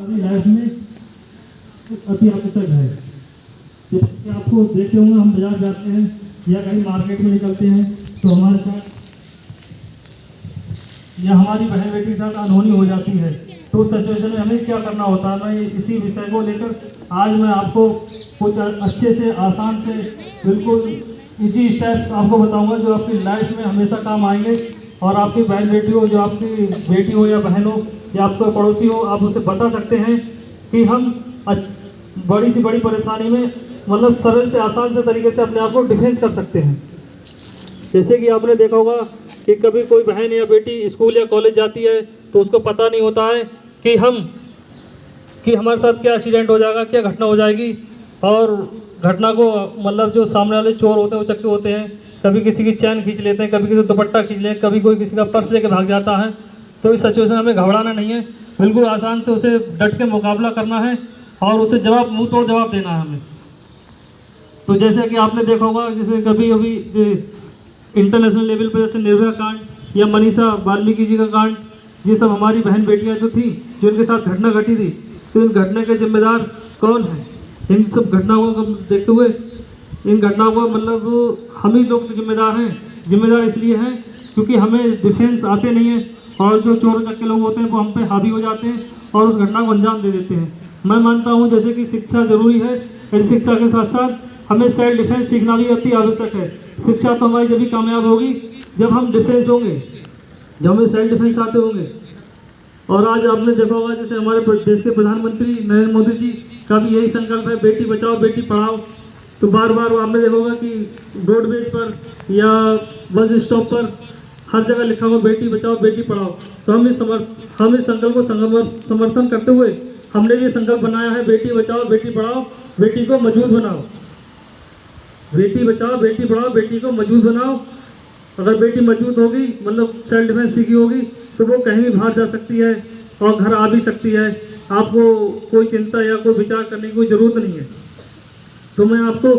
हमारी लाइफ में अति आवश्यक है। जैसे आपको देखते होंगे, हम बाजार जाते हैं या कहीं मार्केट में निकलते हैं तो हमारे साथ या हमारी बहन बेटी के साथ अनहोनी हो जाती है, तो उस सिचुएशन में हमें क्या करना होता है। मैं इसी विषय को लेकर आज मैं आपको कुछ अच्छे से, आसान से, बिल्कुल इजी स्टेप्स आपको बताऊंगा जो आपकी लाइफ में हमेशा काम आएंगे। और आपकी बहन बेटी हो, जो आपकी बेटी हो या बहन हो या आपको पड़ोसी हो, आप उसे बता सकते हैं कि हम बड़ी से बड़ी परेशानी में मतलब सरल से आसान से तरीके से अपने आप को डिफेंस कर सकते हैं। जैसे कि आपने देखा होगा कि कभी कोई बहन या बेटी स्कूल या कॉलेज जाती है तो उसको पता नहीं होता है कि हमारे साथ क्या एक्सीडेंट हो जाएगा, क्या घटना हो जाएगी। और घटना को मतलब जो सामने वाले चोर होते हैं वो चक्के होते हैं, कभी किसी की चैन खींच लेते हैं, कभी किसी दुपट्टा खींच लेते हैं, कभी कोई किसी का पर्स लेके भाग जाता है। तो इस सिचुएशन में हमें घबराना नहीं है, बिल्कुल आसान से उसे डट के मुकाबला करना है और उसे मुंह तोड़ जवाब देना है हमें। तो जैसे कि आपने देखा होगा, जैसे कभी कभी इंटरनेशनल लेवल पर जैसे निर्भया कांड या मनीषा वाल्मीकि जी का कांड, ये सब हमारी बहन बेटियां जो थी, जो इनके साथ घटना घटी थी, तो इन घटना के जिम्मेदार कौन है? इन सब घटनाओं को देखते हुए इन घटनाओं को मतलब हम ही लोग जिम्मेदार हैं। जिम्मेदार इसलिए हैं क्योंकि हमें डिफेंस आते नहीं है और जो चोर चक्के लोग होते हैं वो हम पे हावी हो जाते हैं और उस घटना को अंजाम दे देते हैं। मैं मानता हूँ जैसे कि शिक्षा जरूरी है, इस शिक्षा के साथ साथ हमें सेल्फ डिफेंस सीखना भी अति आवश्यक है। शिक्षा तो हमारी जब भी कामयाब होगी जब हम डिफेंस होंगे, जब हमें सेल्फ डिफेंस आते होंगे। और आज आपने देखा होगा जैसे हमारे देश के प्रधानमंत्री नरेंद्र मोदी जी का भी यही संकल्प है, बेटी बचाओ बेटी पढ़ाओ। तो बार बार आपने देखा होगा कि रोडवेज पर या बस स्टॉप पर हर जगह लिखा हुआ बेटी बचाओ बेटी पढ़ाओ। तो हम इस संकल्प को समर्थन करते हुए हमने भी संकल्प बनाया है, बेटी बचाओ बेटी पढ़ाओ, बेटी को मजबूत बनाओ। बेटी बचाओ बेटी पढ़ाओ, बेटी को मजबूत बनाओ। अगर बेटी मजबूत होगी, मतलब सेल्फ डिफेंस सीखी होगी, तो वो कहीं भी बाहर जा सकती है और घर आ भी सकती है। आपको कोई चिंता या कोई विचार करने की कोई ज़रूरत नहीं है। तो मैं आपको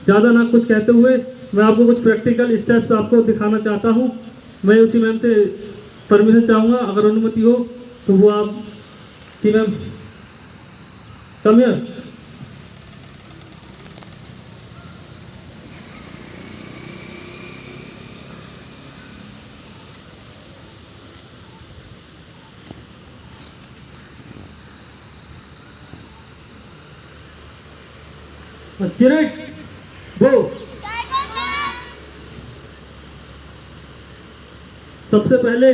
ज़्यादा ना कुछ कहते हुए मैं आपको कुछ प्रैक्टिकल स्टेप्स आपको दिखाना चाहता हूँ। मैं उसी मैम से परमिशन चाहूँगा, अगर अनुमति हो तो वो आप कि मैम कम हियर। चिरेट वो सबसे पहले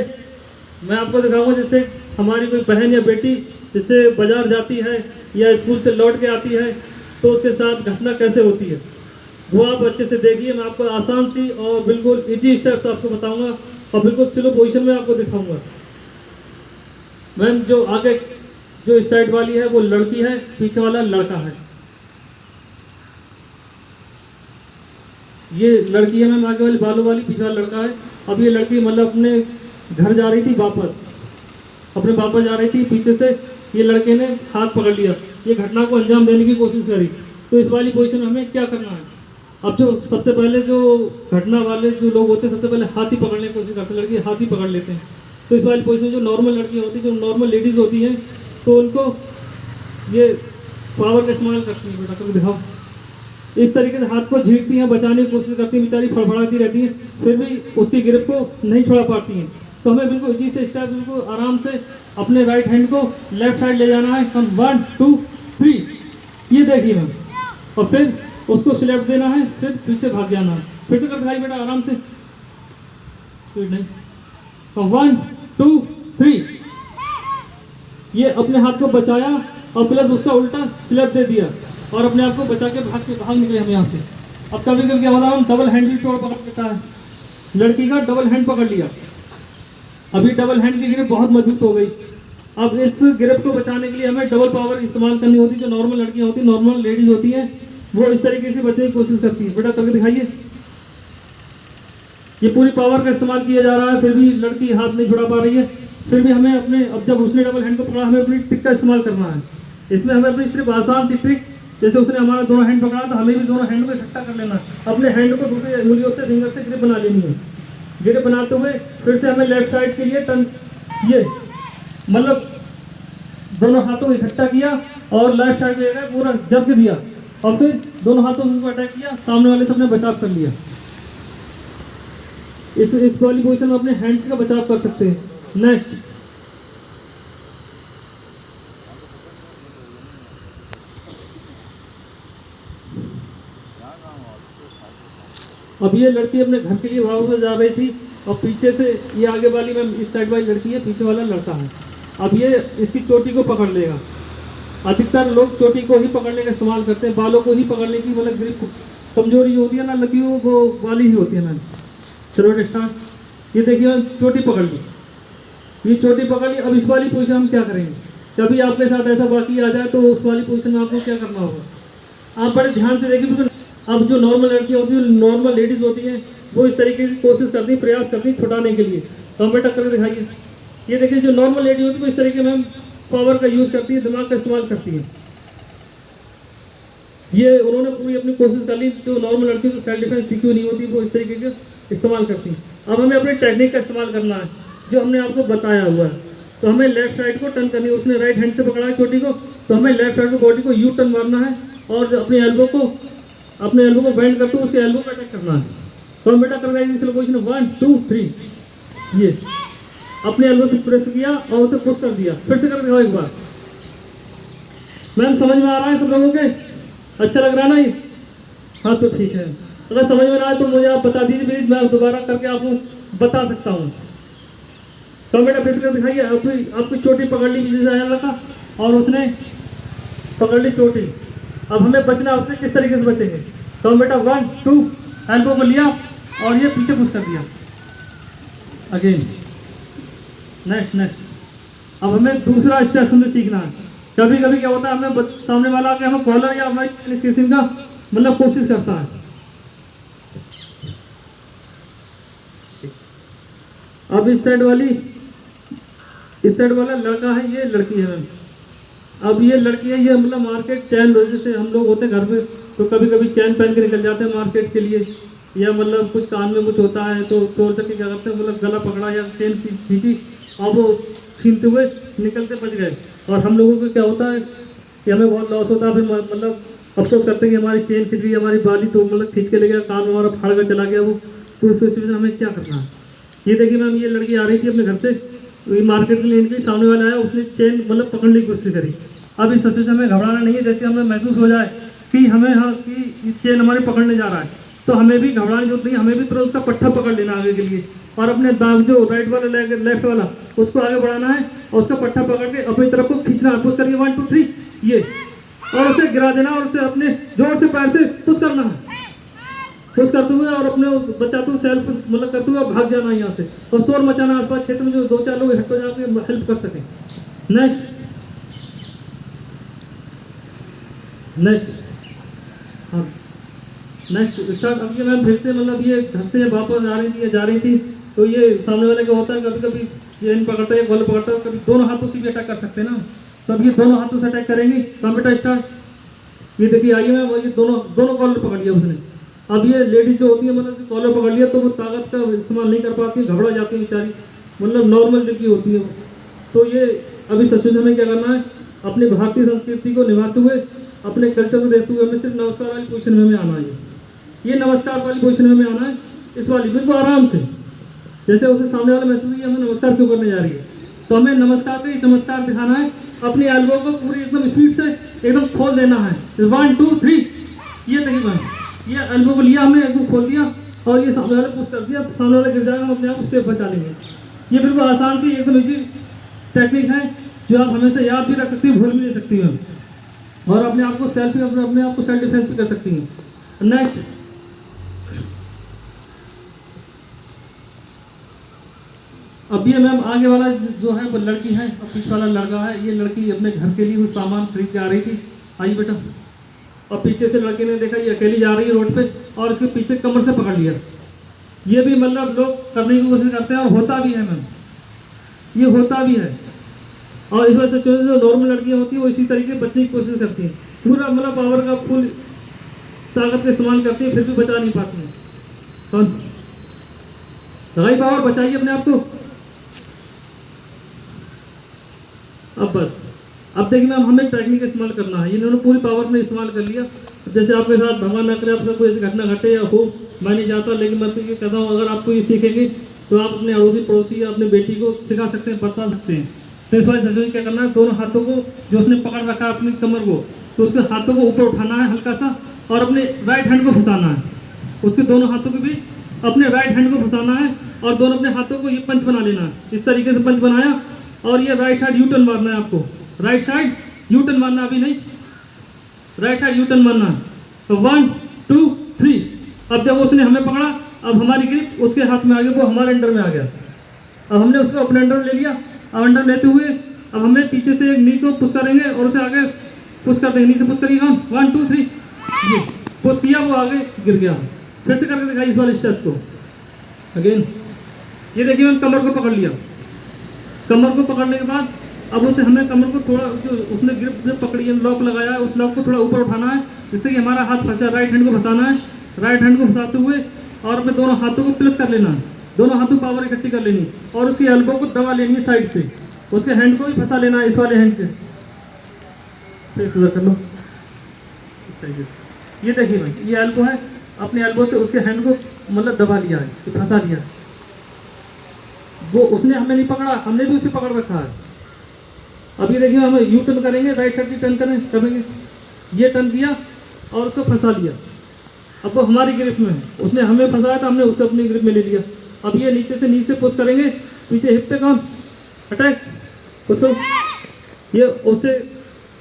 मैं आपको दिखाऊंगा, जैसे हमारी कोई बहन या बेटी जैसे बाजार जाती है या स्कूल से लौट के आती है तो उसके साथ घटना कैसे होती है, वो आप अच्छे से देखिए। मैं आपको आसान सी और बिल्कुल इजी स्टेप्स आपको बताऊंगा और बिल्कुल स्लो पोजीशन में आपको दिखाऊंगा। मैम जो आगे जो इस साइड वाली है वो लड़की है, पीछे वाला लड़का है। ये लड़की है मैम, आगे वाली बालों वाली, पीछे वाला लड़का है। अब ये लड़की मतलब अपने घर जा रही थी, वापस अपने पापा जा रही थी, पीछे से ये लड़के ने हाथ पकड़ लिया, ये घटना को अंजाम देने की कोशिश करी। तो इस वाली पोजीशन में हमें क्या करना है? अब जो सबसे पहले जो घटना वाले जो लोग होते हैं सबसे पहले हाथ ही पकड़ने की कोशिश करते हैं, लड़की हाथ ही पकड़ लेते हैं। तो इस वाली पोजीशन जो नॉर्मल लड़की होती है, जो नॉर्मल लेडीज़ होती हैं, तो उनको ये पावर का इस्तेमाल करती हैं। बेटा तुम दिखाओ, इस तरीके से हाथ को झींकती हैं, बचाने की कोशिश करती हैं, बेचारी फड़फड़ाती रहती हैं, फिर भी उसकी ग्रिप को नहीं छोड़ा पाती हैं। तो हमें बिल्कुल इजी से स्टेप बिल्कुल आराम से अपने राइट हैंड को लेफ्ट साइड ले जाना है। हम 1 2 3 ये देखिए मैम, और फिर उसको स्लैप देना है, फिर पीछे भाग जाना है। फिर से कर दिखाई बेटा आराम से, स्पीड नहीं। तो 1 2 3 ये अपने हाथ को बचाया और प्लस उसका उल्टा स्लैप दे दिया और अपने आप को बचा के भाग निकले हम यहाँ से। अब कभी कभी क्या होता है, हम डबल हैंड भी चोर पकड़ लेता है, लड़की का डबल हैंड पकड़ लिया। अभी डबल हैंड की ग्रिप बहुत मजबूत हो गई। अब इस ग्रिप को बचाने के लिए हमें डबल पावर इस्तेमाल करनी होती है। जो नॉर्मल लड़कियां होती हैं, नॉर्मल लेडीज होती हैं, वो इस तरीके से बचने की कोशिश करती है। बेटा करके दिखाइए, ये पूरी पावर का इस्तेमाल किया जा रहा है, फिर भी लड़की हाथ नहीं छुड़ा पा रही है। फिर भी हमें अपने, अब जब उसने डबल हैंड को पकड़ा, हमें अपनी ट्रिक का इस्तेमाल करना है। इसमें हमें अपनी सिर्फ आसान सी ट्रिक, जैसे उसने हमारा दोनों हैंड पकड़ा तो हमें भी दोनों हैंड को इकट्ठा कर लेना है। अपने हैंड को दूसरी उंगलियों से, फिंगर से ग्रिप बना लेनी है। ग्रिप बनाते हुए फिर से हमें लेफ्ट साइड के लिए टर्न, ये मतलब दोनों हाथों को इकट्ठा किया और लेफ्ट साइड से पूरा जब दिया और फिर दोनों हाथों से उसको अटैक किया, सामने वाले से अपने बचाव कर लिया। इस वाली पोजीशन में अपने हैंड्स का बचाव कर सकते हैं। नेक्स्ट, अब ये लड़की अपने घर के लिए भागते हुए जा रही थी और पीछे से ये आगे वाली मैम इस साइड वाली लड़की है, पीछे वाला लड़का है। अब ये इसकी चोटी को पकड़ लेगा। अधिकतर लोग चोटी को ही पकड़ने का इस्तेमाल करते हैं, बालों को ही पकड़ने की मतलब ग्रिप कमजोरी होती है ना, लगी वो वाली ही होती है मैम। चलो स्टार्ट। ये देखिए मैम चोटी पकड़ ली, ये चोटी पकड़ ली। अब इस वाली पोजीशन हम क्या करेंगे, कभी आपके साथ ऐसा बाकी आ जाए तो उस वाली पोजीशन में आपको क्या करना होगा, आप बड़े ध्यान से देखिए। अब जो नॉर्मल लड़कियाँ होती है, नॉर्मल लेडीज़ होती हैं, वो इस तरीके की कोशिश करती है, प्रयास करती है छुटाने के लिए। तो हम बेटा करके दिखाइए। ये देखिए जो नॉर्मल लेडी होती है वो इस तरीके में पावर का यूज़ करती है, दिमाग का इस्तेमाल करती है। ये उन्होंने पूरी अपनी कोशिश कर ली। जो नॉर्मल लड़की जो सेल्फ डिफेंस सीखी नहीं होती वो इस तरीके का इस्तेमाल करती है। अब हमें अपनी टेक्निक का इस्तेमाल करना है जो हमने आपको बताया हुआ है। तो हमें लेफ्ट साइड को टर्न करनी है। उसने राइट हैंड से पकड़ा है चोटी को, तो हमें लेफ्ट साइड को बॉडी को यू टर्न मारना है और अपने एल्बो को बेंड करते हुए उसके एल्बो पे अटैक करना है। तो हम बेटा कर रहे हैं पोजीशन 1 2 3। ये अपने एल्बो से प्रेस किया और उसे पुश कर दिया। फिर से कर दिखाओ एक बार। मैम समझ में आ रहा है सब लोगों के? अच्छा लग रहा है ना ये? हाँ तो ठीक है। अगर समझ में ना आए तो मुझे आप बता दीजिए प्लीज, मैं दोबारा करके आपको बता सकता हूँ। तो बेटा फिर से कर दिखाइए। आपकी चोटी पकड़ ली पीछे से आया लड़का और उसने पकड़ ली चोटी। अब हमें बचना, उससे किस तरीके से बचेंगे? तो हम बेटा 1 2 एल्बो को लिया और ये पीछे पुश कर दिया। Again next. अब हमें दूसरा स्टेप हमें सीखना है। कभी कभी क्या होता है, हमें सामने वाला आके हमें कॉलर या हमारी किसी का मतलब कोशिश करता है। अब इस साइड वाला लड़का है, ये लड़की है मैम। अब ये लड़की है, ये मतलब मार्केट चैन, जैसे हम लोग होते हैं घर पे तो कभी कभी चैन पहन के निकल जाते हैं मार्केट के लिए, या मतलब कुछ कान में कुछ होता है तो चोर चक्के क्या करते हैं, मतलब गला पकड़ा या चैन खींची और वो छीनते हुए निकलते बच गए। और हम लोगों को क्या होता है कि हमें बहुत लॉस होता है, फिर मतलब अफसोस करते हैं कि हमारी चेन खिंच गई, हमारी बाली तो मतलब खींच के ले गया, कान हमारा फाड़ कर चला गया वो। तो उस सिचुएशन में हमें क्या करना है? ये देखिए मैम, ये लड़की आ रही थी अपने घर से, मार्केट में लेने के सामने वाला आया, उसने चेन मतलब पकड़ने की कोशिश करी। अब इस सिचुएशन में घबराना नहीं है। जैसे हमें महसूस हो जाए कि हमें कि चेन हमारे पकड़ने जा रहा है तो हमें भी घबराने की जरूरत नहीं, हमें भी तुरंत उसका पट्टा पकड़ लेना आगे के लिए और अपने दाग जो राइट वाला लेफ्ट वाला उसको आगे बढ़ाना है और उसका पट्टा पकड़ के अपनी तरफ को खींचना है। पुश करके 1 2 3 ये, और उसे गिरा देना और उसे अपने जोर से पैर से पुश करना है। पुश करते हुए और अपने उस बचाते हुए सेल्फ मतलब करते हुए भाग जाना है यहाँ से और शोर मचाना आसपास क्षेत्र में, जो 2-4 लोग इकट्ठे हो जाके हेल्प कर सकें। Next start. अब ये मैम फिर से मतलब ये घर से वापस जा रही थी तो ये सामने वाले का होता है कभी कभी चेन पकड़ता है, गॉल पकड़ता है, कभी दोनों हाथों से भी अटैक कर सकते हैं ना। तो अब ये दोनों हाथों से अटैक करेंगे। Computer start. ये देखिए आइए मैम, ये दोनों कॉलर पकड़ लिया उसने। अब ये लेडीज जो होती है मतलब कॉलर पकड़ लिया तो वो ताकत का इस्तेमाल नहीं कर पाती, घबरा जाती है बेचारी, मतलब नॉर्मल दिल की होती है वो। तो ये अभी सिचुएशन में क्या करना है, अपनी भारतीय संस्कृति को निभाते हुए, अपने कल्चर को देखते हुए हमें सिर्फ नमस्कार वाली पोजीशन में आना है। ये नमस्कार वाली पोजीशन में आना है, इस वाली बिल्कुल आराम से, जैसे उसे सामने वाला महसूस हुई हमें नमस्कार क्यों करने जा रही है। तो हमें नमस्कार का ही चमत्कार दिखाना है। अपनी एल्बो को पूरी एकदम स्पीड से एकदम खोल देना है। 1 2 3 ये देखिए मैम, ये एल्बो को लिया हमने, एल्बो खोल दिया और ये सामने वाले पुश कर दिया, सामने वाला गिर जाएगा, हम अपने आप उससे बचा लेंगे। ये बिल्कुल आसान सी एकदम इजी टेक्निक है जो आप हमेशा याद भी रख सकती हैं, भूल भी नहीं सकती हैं और अपने आप को सेल्फ डिफेंस भी कर सकती हैं। नेक्स्ट, अब ये मैम आगे वाला जो है वो लड़की है और पीछे वाला लड़का है। ये लड़की अपने घर के लिए वो सामान खरीद के आ रही थी। आई बेटा, और पीछे से लड़के ने देखा ये अकेली जा रही है रोड पे और इसके पीछे कमर से पकड़ लिया। ये भी मतलब लोग करने की कोशिश करते हैं और होता भी है मैम, ये होता भी है। और इस वजह से जो नॉर्मल लड़कियां होती है वो इसी तरीके बचने की कोशिश करती हैं, पूरा मतलब पावर का फुल ताकत का इस्तेमाल करती है, फिर भी बचा नहीं पाती हैं। कौन लगाई पावर, बचाइए अपने आप को। अब बस अब देखिए मैम, हमें टेक्निक इस्तेमाल करना है। इन्होंने पूरी पावर में इस्तेमाल कर लिया। जैसे आपके साथ भगवान ना करे आपसे कोई ऐसी घटना घटे या हो, मैं नहीं चाहता, लेकिन मैं तो ये कहता हूँ अगर आपको ये सीखेंगे तो आप अपने अड़ोसी पड़ोसी या अपने बेटी को सिखा सकते हैं, बता सकते हैं। तो इस वाले सिचुएशन क्या करना है, दोनों हाथों को जो उसने पकड़ रखा है अपनी कमर को, तो उसके हाथों को ऊपर उठाना है हल्का सा, और अपने राइट हैंड को फंसाना है उसके दोनों हाथों के बीच, अपने राइट हैंड को फंसाना है और दोनों अपने हाथों को ये पंच बना लेना है। इस तरीके से पंच बनाया और ये राइट साइड यू टर्न मारना है आपको, राइट साइड यू टर्न मारना, अभी नहीं, राइट साइड यू टर्न मारना है। तो 1 2 3। अब जब उसने हमें पकड़ा, अब हमारी ग्रिप उसके हाथ में आ गई, वो हमारे अंडर में आ गया। अब हमने उसको अपने अंडर में ले लिया। अब अंडर लेते हुए अब हमने पीछे से एक नी को पुश करेंगे और उसे आगे पुश कर देंगे। नी से पुश करिएगा, 1 2 3, ये पुश किया, वो आगे गिर गया। फिर से करके दिखाई इस वाले स्टेप्स को अगेन। ये देखिए मैंने कमर को पकड़ लिया। कमर को पकड़ने के बाद अब उसे हमें कमर को थोड़ा, उसने ग्रिप जो पकड़ी है, लॉक लगाया है, उस लॉक को थोड़ा ऊपर उठाना है जिससे कि हमारा हाथ फंसा। राइट हैंड को फंसाना है, राइट हैंड को फंसाते हुए और अपने दोनों हाथों को प्लस कर लेना है, दोनों हाथों पावर इकट्ठी कर लेनी और उसकी एल्बो को दबा लेनी है साइड से, उसके हैंड को भी फंसा लेना है इस वाले हैंड के। फिर सुधर कर लो इस तरीके से। ये देखिए भाई, ये एल्बो है, अपने एल्बो से उसके हैंड को मतलब दबा लिया है, फंसा लिया। वो उसने हमें नहीं पकड़ा, हमने भी उसे पकड़ रखा है। अब ये देखिए, हम यू टर्न करेंगे, राइट साइड की टर्न करेंगे, ये टर्न किया और उसको फंसा लिया। अब वो हमारी ग्रिप में है, उसने हमें फंसाया था, हमने उसे अपनी ग्रिप में ले लिया। अब ये नीचे से नीचे पुश करेंगे, पीछे हिप पे कौन अटैक, उसको ये उससे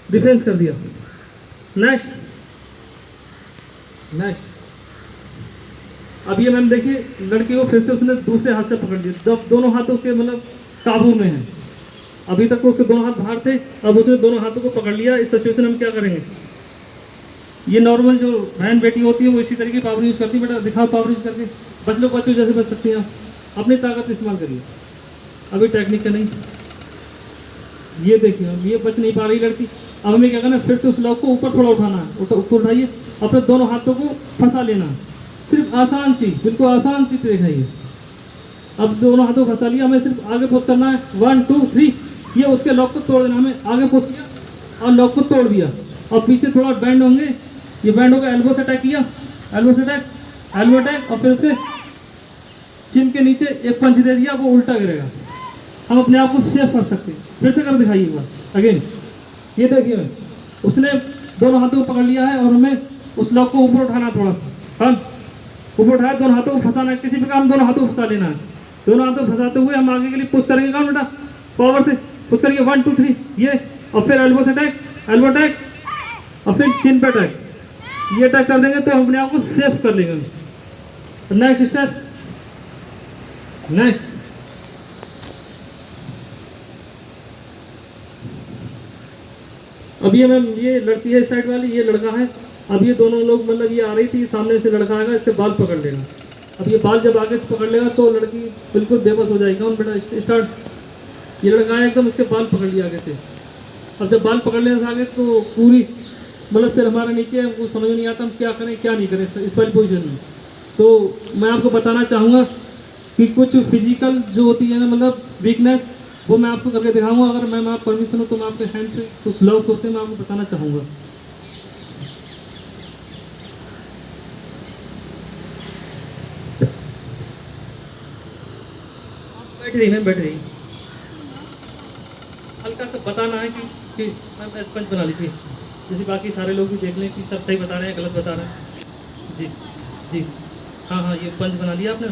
डिफेंस कर दिया। नेक्स्ट अब ये मैम देखिए, लड़की को फिर से उसने दूसरे हाथ से पकड़ लिया। जब दोनों हाथ उसके मतलब काबू में हैं, अभी तक तो उसके दोनों हाथ बाहर थे, अब उसने दोनों हाथों को पकड़ लिया। इस सिचुएशन में हम क्या करेंगे, ये नॉर्मल जो बहन बेटी होती है वो इसी तरीके पावर यूज़ करती है। बेटा दिखाओ पावर यूज़ करके, बच लो बच्चों जैसे बच सकती हैं आप, अपनी ताकत इस्तेमाल करिए। अभी टेक्निक का नहीं, ये देखिए अब ये बच नहीं पा रही लड़की। अब हमें क्या करना है, फिर से उस लॉक को ऊपर थोड़ा उठाना है, ऊपर उठाइए, अपने दोनों हाथों को फंसा लेना है। सिर्फ आसान सी, बिल्कुल आसान सी ट्रिक है ये। अब दोनों हाथों को फंसा लिया, हमें सिर्फ आगे पुश करना है, 1 2 3, ये उसके लॉक को तोड़ देना। हमें आगे पुश किया और लॉक को तोड़ दिया और पीछे थोड़ा बैंड होंगे, ये बैंड होगा, एल्बो से अटैक किया, एल्बो से अटैक, एल्बो अटैक, और फिर उसके चिन के नीचे एक पंच दे दिया, वो उल्टा गिरेगा। हम अपने आप को सेफ कर सकते हैं। फिर से कर दिखाइए एक बार अगेन। ये देखिए, उसने दोनों हाथों को पकड़ लिया है और हमें उस लॉक को ऊपर उठाना, थोड़ा सा हम ऊपर उठाया, दोनों हाथों को फंसाना है, किसी प्रकार हम दोनों हाथों को फंसा लेना है। दोनों हाथों को फंसाते हुए हम आगे के लिए पुश करेंगे, कौन बेटा पावर से पुश करेंगे, 1 2 3, ये, और फिर एल्बो से अटैक, एल्बो अटैक, और फिर चिन पे अटैक। ये अटैक कर देंगे तो हम अपने आप को सेफ कर लेंगे। नेक्स्ट स्टेप, नेक्स्ट अब ये मैम, ये लड़की है इस साइड वाली, ये लड़का है। अब ये दोनों लोग मतलब ये आ रही थी, सामने से लड़का आएगा, इसके बाल पकड़ लेगा। अब ये बाल जब आगे से पकड़ लेगा तो लड़की बिल्कुल बेबस हो जाएगी। कौन बेटा स्टार्ट। ये लड़का आया एकदम, इसके बाल पकड़ लिया आगे से। अब जब बाल पकड़ लेने से आगे तो पूरी मतलब सिर हमारे नीचे है, हमको समझ नहीं आता हम क्या करें क्या नहीं करें इस वाली पोजीशन में। तो मैं आपको बताना चाहूँगा कि कुछ फिजिकल जो होती है ना मतलब वीकनेस, वो मैं आपको करके दिखाऊंगा। अगर मैं आप परमिशन हो तो मैं आपके हैंड पे कुछ लॉक्स होते हैं, मैं आपको बताना चाहूँगा। बैठ रही है, बैठ रही, हल्का सा बताना है कि मैं स्पंज बना लीजिए, जैसे बाकी सारे लोग भी देख लें कि सब सही बता रहे हैं गलत बता रहे हैं। जी जी, हाँ, ये पंच बना लिया आपने।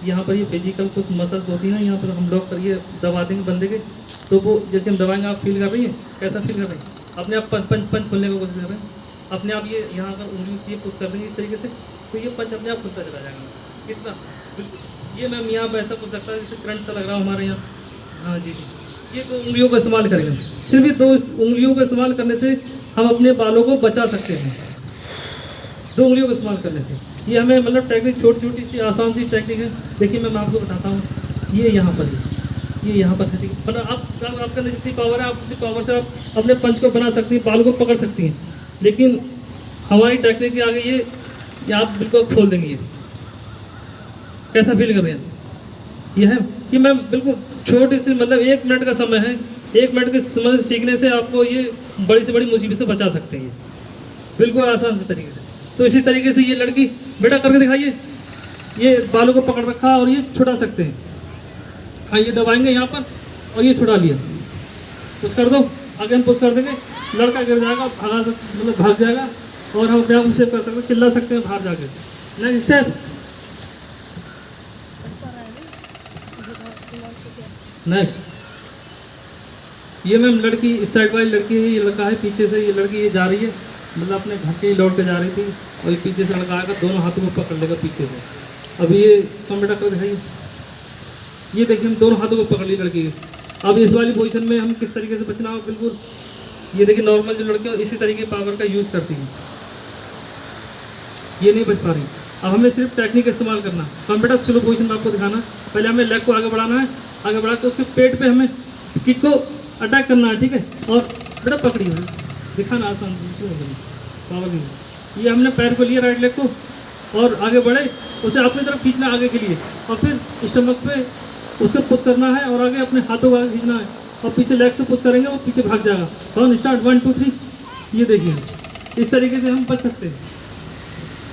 यहाँ पर ये फिजिकल कुछ मसल्स होती हैं, यहाँ पर हम लॉक करिए, दबा देंगे बंदे के, तो वो जैसे हम दबाएंगे आप फील कर रही हैं, कैसा फील कर रहे हैं, अपने आप पंच खोलने की कोशिश कर रहे हैं अपने आप। ये यहाँ अगर उंगली से पुश कर देंगे इस तरीके से, तो ये पंच अपने आप खुलता चला जाएगा। कितना बिल्कुल, ये मैम यहाँ पर ऐसा कुछ लगता है जैसे करंट सा लग रहा है हमारे यहाँ। हाँ जी, ये तो उंगलियों का इस्तेमाल करेंगे, सिर्फ ये 2 उंगलियों का इस्तेमाल करने से हम अपने बालों को बचा सकते हैं। 2 उंगलियों का इस्तेमाल करने से ये हमें मतलब टेक्निक छोटी सी आसान सी टेक्निक है। देखिए मैं आपको बताता हूँ, ये यहाँ पर है, मतलब आपके अंदर जितनी पावर है, आप अपनी पावर से आप अपने पंच को बना सकती हैं, बाल को पकड़ सकती हैं। लेकिन हमारी टेक्निक के आगे ये आप बिल्कुल खोल देंगे। ये कैसा फील कर रहे हैं, ये है कि मैं बिल्कुल छोटी सी मतलब 1 मिनट का समय है, 1 मिनट के समय सीखने से आपको ये बड़ी से बड़ी मुसीबत से बचा सकते हैं, बिल्कुल आसान से तरीके से। तो इसी तरीके से ये लड़की बेटा करके दिखाइए, ये बालों को पकड़ रखा और ये छुड़ा सकते हैं। हाँ, ये दबाएंगे यहाँ पर और ये छुड़ा लिया, पुश कर दो, आगे हम पुश कर देंगे, लड़का गिर जाएगा, मतलब भाग जाएगा और हम अपने आप सेव कर सकते हैं, चिल्ला सकते हैं बाहर जाके। नेक्स्ट स्टेप, नेक्स्ट, ये मैम लड़की इस साइड वाली लड़की है, ये लड़का है पीछे से, ये लड़की ये जा रही है, मतलब अपने घर के लौट के जा रही थी और ये पीछे से लड़का आएगा, दोनों हाथों को पकड़ लेगा पीछे से। अब ये कम बेटा कर दिखाइए, ये देखिए हम दोनों हाथों को पकड़ ली लड़की। अब इस वाली पोजीशन में हम किस तरीके से बचना हो, बिल्कुल ये देखिए नॉर्मल जो लड़की इसी तरीके पावर का यूज़ करती है, ये नहीं बच पा रही। अब हमें सिर्फ टेक्निक इस्तेमाल करना। हम बेटा स्लो पोजीशन में आपको दिखाना, पहले हमें लेग को आगे बढ़ाना है, आगे बढ़ा के उसके पेट पे हमें किक को अटैक करना है, ठीक है। और बेटा पकड़िए, दिखाना आसान पावर की। ये हमने पैर को लिया राइट लेग को और आगे बढ़े, उसे अपनी तरफ खींचना आगे के लिए और फिर स्टमक पे उसको पुश करना है और आगे अपने हाथों को आगे खींचना है और पीछे लेग से पुश करेंगे वो पीछे भाग जाएगा। और स्टार्ट 1 2 3, ये देखिए इस तरीके से हम बच सकते हैं।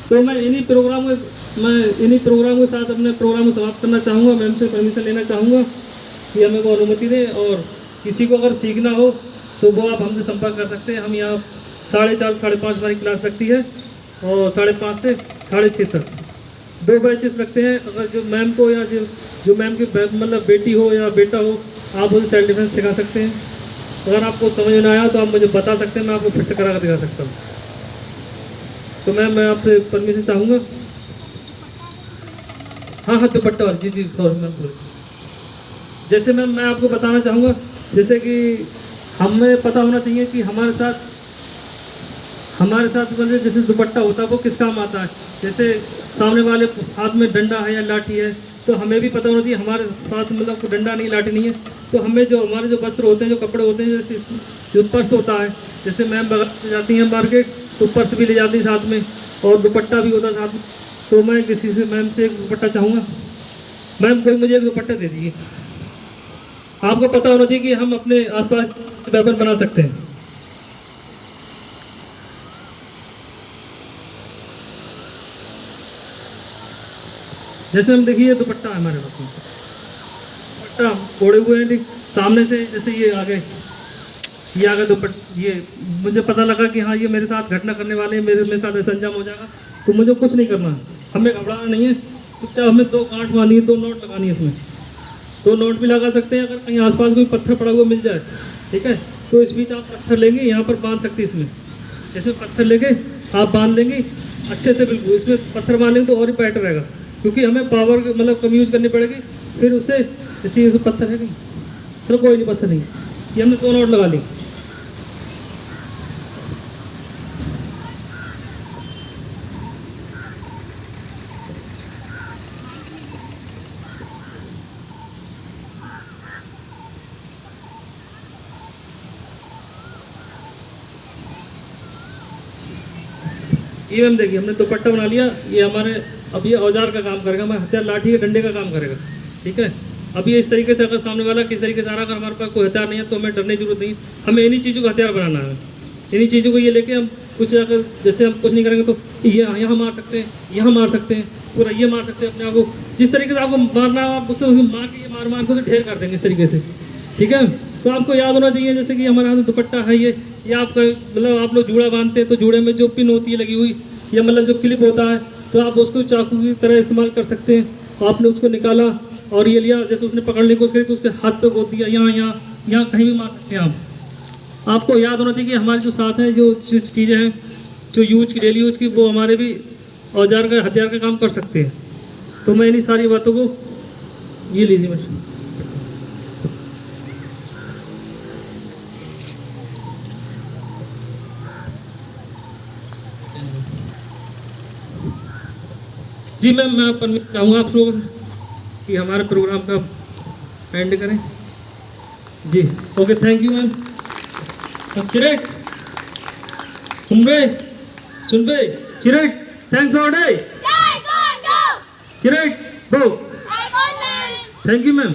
तो मैं इन्हीं प्रोग्राम के साथ अपने प्रोग्राम को समाप्त करना चाहूँगा। मैम से परमिशन लेना चाहूँगा कि हमें को अनुमति दें, और किसी को अगर सीखना हो तो वो आप हमसे संपर्क कर सकते हैं। हम यहाँ 4:30 5:30 हमारी क्लास लगती है और 5:30 से 6:30 तक 2 बैचेस रखते हैं। अगर जो मैम को या जो मैम की मतलब बेटी हो या बेटा हो, आप उसे सेल्फ डिफेंस सिखा सकते हैं। अगर आपको समझ में आया तो आप मुझे बता सकते हैं, मैं आपको फिर से करा कर दिखा सकता हूँ। तो मैम मैं आपसे परमिशन चाहूँगा। हाँ दुपट्टा वाली, जी सॉरी मैम बोलिए। जैसे मैम मैं आपको बताना चाहूँगा, जैसे कि हमें पता होना चाहिए कि हमारे साथ मतलब जैसे दुपट्टा होता है वो किस काम आता है। जैसे सामने वाले हाथ में डंडा है या लाठी है, तो हमें भी पता होना चाहिए हमारे साथ मतलब कोई डंडा नहीं लाठी नहीं है। तो हमें जो हमारे जो वस्त्र होते हैं, जो कपड़े होते हैं, जैसे जो पर्स होता है, जैसे मैम बगल जाती हैं मार्केट तो पर्स भी ले जाती हैं साथ में और दुपट्टा भी होता है साथ में। तो मैं किसी से मैम से एक दुपट्टा चाहूँगा, मैम कोई मुझे एक दुपट्टा दे दीजिए। आपको पता होना चाहिए कि हम अपने आसपास वेपन बना सकते हैं। जैसे हम देखिए दुपट्टा है हमारे पास, दुपट्टा ओढ़े हुए हैं, ठीक सामने से जैसे ये आगे दुपट्टा, ये मुझे पता लगा कि हाँ ये मेरे साथ घटना करने वाले हैं, मेरे साथ ऐसा अंजाम हो जाएगा, तो मुझे कुछ नहीं करना है, हमें घबराना नहीं है। चुपचाप हमें 2 गांठ मारनी है, 2 नोट लगानी है, इसमें 2 नोट भी लगा सकते हैं। अगर कहीं आसपास कोई पत्थर पड़ा हुआ मिल जाए, ठीक है, तो इस बीच आप पत्थर लेंगे, यहाँ पर बांध सकते हैं। इसमें जैसे पत्थर लेके आप बांध लेंगे अच्छे से, बिल्कुल इसमें पत्थर बांधेंगे तो और ही बेटर रहेगा, क्योंकि हमें पावर मतलब कम यूज़ करनी पड़ेगी। फिर उससे जैसे पत्थर है नहीं, चलो कोई नहीं पत्थर नहीं, ये हमने 2 नोट लगा ली। ये मैम देखिए हमने दुपट्टा बना लिया, ये हमारे अब ये औजार का काम करेगा, हमारे हथियार लाठी के डंडे का काम करेगा, ठीक है। अब ये इस तरीके से अगर सामने वाला किस तरीके से आ रहा, अगर हमारे पास कोई हथियार नहीं है तो हमें डरने की जरूरत नहीं, हमें इन्हीं चीज़ों का हथियार बनाना है। इन्हीं चीज़ों को ये लेके हम कुछ अगर जैसे हम कुछ नहीं करेंगे तो यहाँ मार सकते हैं, यहाँ मार सकते हैं, पूरा ये मार सकते हैं अपने आप को। जिस तरीके से आपको मारना है आप उससे मार के मार के उसे ढेर कर देंगे इस तरीके से, ठीक है। तो आपको याद होना चाहिए जैसे कि हमारे हाथ दुपट्टा है, ये आपका मतलब आप लोग जूड़ा बांधते हैं तो जूड़े में जो पिन होती है लगी हुई या मतलब जो क्लिप होता है, तो आप उसको चाकू की तरह इस्तेमाल कर सकते हैं। आपने उसको निकाला और ये लिया, जैसे उसने पकड़ने की कोशिश करी तो उसके हाथ पे गोद दिया, यहाँ कहीं भी मार सकते हैं आप। आपको याद होना चाहिए कि हमारे जो साथ हैं जो चीज़ें हैं जो डेली यूज़ की, वो हमारे भी औजार का हथियार का काम कर सकते हैं। तो मैं इन्हीं सारी बातों को ये लीजिए मैं जी मैम, मैं परमिशन चाहूँगा आप लोगों से कि हमारे प्रोग्राम का एंड करें। जी ओके, थैंक यू मैम। चिरेट सुन बे चिरेट, थैंक्स फॉर डे चिरेट बो, थैंक यू मैम।